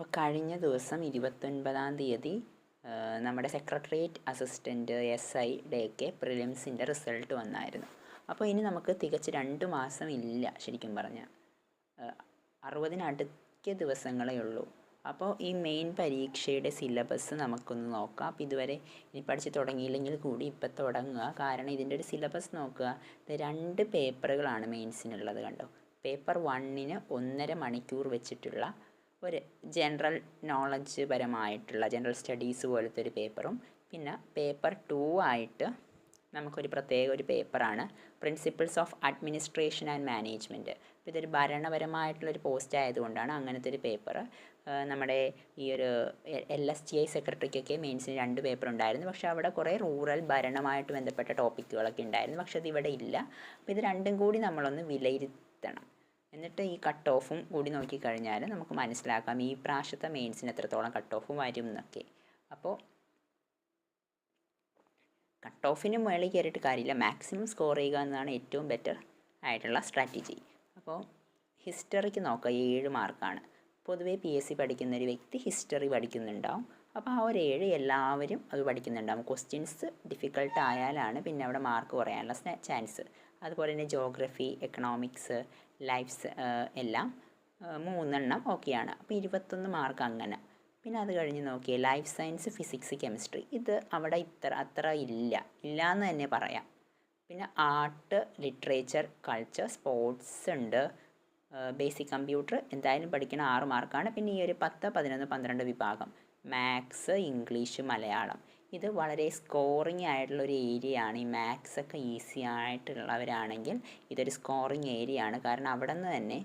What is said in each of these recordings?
അപ്പോൾ കഴിഞ്ഞ ദിവസം 29-ാം തീയതി നമ്മുടെ സെക്രട്ടേറിയറ്റ് അസിസ്റ്റൻറ്റ് SI-യുടെയൊക്കെ പ്രിലിംസിൻ്റെ റിസൾട്ട് വന്നായിരുന്നു. അപ്പോൾ ഇനി നമുക്ക് തികച്ച് 2 മാസം ഇല്ല, ശരിക്കും പറഞ്ഞാൽ 60-നടുത്ത ദിവസങ്ങളേ ഉള്ളൂ. അപ്പോൾ ഈ മെയിൻ പരീക്ഷയുടെ സിലബസ് നമുക്കൊന്ന് നോക്കാം. അപ്പോൾ ഇതുവരെ ഇനി പഠിച്ച് തുടങ്ങിയില്ലെങ്കിൽ കൂടി ഇപ്പം തുടങ്ങുക. കാരണം ഇതിൻ്റെ ഒരു സിലബസ് നോക്കുക. 2 പേപ്പറുകളാണ് മെയിൻസിനുള്ളത്, കണ്ടോ. പേപ്പർ 1-ന് 1.5 മണിക്കൂർ വെച്ചിട്ടുള്ള ഒരു ജനറൽ നോളജ് പരമായിട്ടുള്ള ജനറൽ സ്റ്റഡീസ് പോലത്തെ ഒരു പേപ്പറും, പിന്നെ പേപ്പർ 2 ആയിട്ട് നമുക്കൊരു പ്രത്യേക ഒരു പേപ്പറാണ് principles of administration and management. അപ്പോൾ ഇതൊരു ഭരണപരമായിട്ടുള്ളൊരു പോസ്റ്റ് ആയതുകൊണ്ടാണ് അങ്ങനത്തെ ഒരു പേപ്പർ. നമ്മുടെ ഈ ഒരു LSTI സെക്രട്ടറിക്കൊക്കെ മെയിൻസിന് 2 പേപ്പർ ഉണ്ടായിരുന്നു. പക്ഷേ അവിടെ കുറേ റൂറൽ ഭരണമായിട്ട് ബന്ധപ്പെട്ട ടോപ്പിക്കുകളൊക്കെ ഉണ്ടായിരുന്നു. പക്ഷേ അതിവിടെ ഇല്ല. അപ്പോൾ ഇത് രണ്ടും കൂടി നമ്മളൊന്ന് വിലയിരുത്തണം. എന്നിട്ട് ഈ കട്ട് ഓഫും കൂടി നോക്കിക്കഴിഞ്ഞാൽ നമുക്ക് മനസ്സിലാക്കാം ഈ പ്രാവശ്യത്തെ മെയിൻസിന് എത്രത്തോളം കട്ട് ഓഫ് വരും എന്നൊക്കെ. അപ്പോൾ കട്ട് ഓഫിന് മുകളിൽ കയറിയിട്ട് കാര്യമില്ല, മാക്സിമം സ്കോർ ചെയ്യുക എന്നതാണ് ഏറ്റവും ബെറ്റർ ആയിട്ടുള്ള സ്ട്രാറ്റജി. അപ്പോൾ ഹിസ്റ്ററിക്ക് നോക്കുക, 7 മാർക്കാണ്. പൊതുവേ PSC പഠിക്കുന്ന ഒരു വ്യക്തി ഹിസ്റ്ററി പഠിക്കുന്നുണ്ടാവും. അപ്പോൾ ആ ഒരു 7 എല്ലാവരും അത് പഠിക്കുന്നുണ്ടാവും. ക്വസ്റ്റ്യൻസ് ഡിഫിക്കൾട്ട് ആയാലാണ് പിന്നെ അവിടെ മാർക്ക് കുറയാനുള്ള ചാൻസ്. അതുപോലെ തന്നെ ജോഗ്രഫി, എക്കണോമിക്സ്, ലൈഫ്സ് എല്ലാം 3 എണ്ണം ഓക്കെയാണ്. അപ്പോൾ 21 മാർക്ക് അങ്ങനെ. പിന്നെ അത് കഴിഞ്ഞ് നോക്കിയേ ലൈഫ് സയൻസ്, ഫിസിക്സ്, കെമിസ്ട്രി, ഇത് അവിടെ അത്ര ഇല്ല എന്ന് തന്നെ പറയാം. പിന്നെ ആർട്ട്, ലിറ്ററേച്ചർ, കൾച്ചർ, സ്പോർട്സ് ഉണ്ട്. ബേസിക് കമ്പ്യൂട്ടർ എന്തായാലും പഠിക്കണം, 6 മാർക്കാണ്. പിന്നെ ഈ ഒരു 10, 11, 12 വിഭാഗം മാത്സ്, ഇംഗ്ലീഷ്, മലയാളം, ഇത് വളരെ സ്കോറിങ് ആയിട്ടുള്ളൊരു ഏരിയയാണ്. ഈ മാത്സ് ഒക്കെ ഈസി ആയിട്ടുള്ളവരാണെങ്കിൽ ഇതൊരു സ്കോറിങ് ഏരിയയാണ്. കാരണം അവിടെ നിന്ന് തന്നെ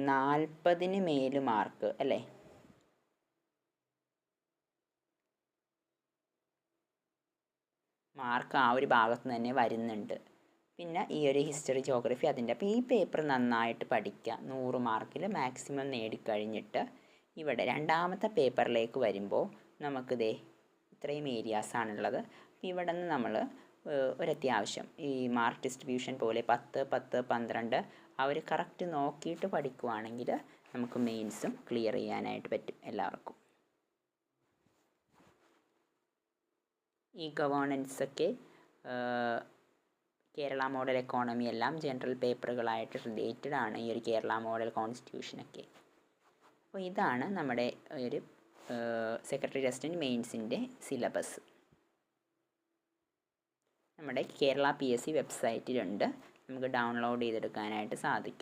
40-ന് മേല് മാർക്ക് അല്ലേ, മാർക്ക് ആ ഒരു ഭാഗത്ത് നിന്ന് തന്നെ വരുന്നുണ്ട്. പിന്നെ ഈ ഒരു ഹിസ്റ്ററി, ജോഗ്രഫി അതിൻ്റെ. അപ്പോൾ ഈ പേപ്പർ നന്നായിട്ട് പഠിക്കുക. 100 മാർക്കിൽ മാക്സിമം നേടിക്കഴിഞ്ഞിട്ട് ഇവിടെ 2ാമത്തെ പേപ്പറിലേക്ക് വരുമ്പോൾ നമുക്കിതേ ഇത്രയും ഏരിയാസാണുള്ളത്. ഇവിടെ നിന്ന് നമ്മൾ ഒരത്യാവശ്യം ഈ മാർക്ക് ഡിസ്ട്രിബ്യൂഷൻ പോലെ 10, 10, 12 അവർ കറക്റ്റ് നോക്കിയിട്ട് പഠിക്കുവാണെങ്കിൽ നമുക്ക് മെയിൻസും ക്ലിയർ ചെയ്യാനായിട്ട് പറ്റും എല്ലാവർക്കും. ഈ ഗവേണൻസൊക്കെ, കേരള മോഡൽ എക്കോണമി എല്ലാം ജനറൽ പേപ്പറുകളായിട്ട് റിലേറ്റഡ് ആണ്. ഈ ഒരു കേരള മോഡൽ കോൺസ്റ്റിറ്റ്യൂഷനൊക്കെ. അപ്പോൾ ഇതാണ് നമ്മുടെ ഒരു സെക്രട്ടറി അസിസ്റ്റൻറ്റ് മെയിൻസിൻ്റെ സിലബസ്. നമ്മുടെ കേരള PSC വെബ്സൈറ്റിലുണ്ട്, നമുക്ക് ഡൗൺലോഡ് ചെയ്തെടുക്കാനായിട്ട് സാധിക്കും.